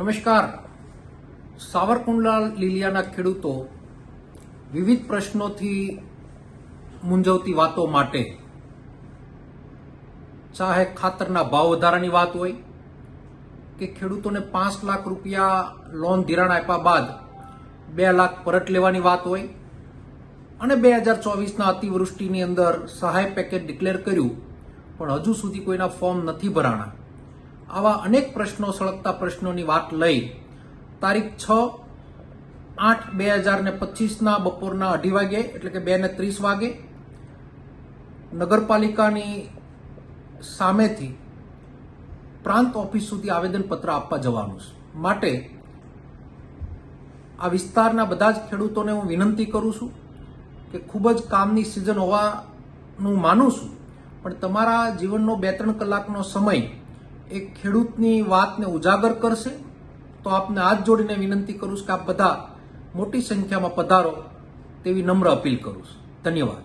નમસ્કાર. સાવરકુંડલા લીલિયાના ખેડૂતો વિવિધ પ્રશ્નોથી મૂંઝવતી વાતો માટે, ચાહે ખાતરના ભાવ વધારાની વાત હોય કે ખેડૂતોને 5 લાખ રૂપિયા લોન ધિરાણ આપ્યા બાદ 2 લાખ પરત લેવાની વાત હોય અને 2024ના અતિવૃષ્ટિની અંદર સહાય પેકેજ ડિક્લેર કર્યું પણ હજુ સુધી કોઈના ફોર્મ નથી ભરાણા, આવા અનેક પ્રશ્નો સળગતા પ્રશ્નોની વાત લઈ તારીખ 6/8/2025ના બપોરના 2:30 વાગે એટલે કે 2:30 વાગે નગરપાલિકાની સામેથી પ્રાંત ઓફિસ સુધી આવેદનપત્ર આપવા જવાનું છે. માટે આ વિસ્તારના બધા જ ખેડૂતોને હું વિનંતી કરું છું કે ખૂબ જ કામની સિઝન હોવાનું માનું છું, પણ તમારા જીવનનો 2-3 કલાકનો સમય એક ખેડૂતની વાતને ઉજાગર કરશે તો આપને હાથ જોડીને વિનંતી કરું છું કે આપ બધા મોટી સંખ્યામાં પધારો તેવી નમ્ર અપીલ કરું છું. ધન્યવાદ.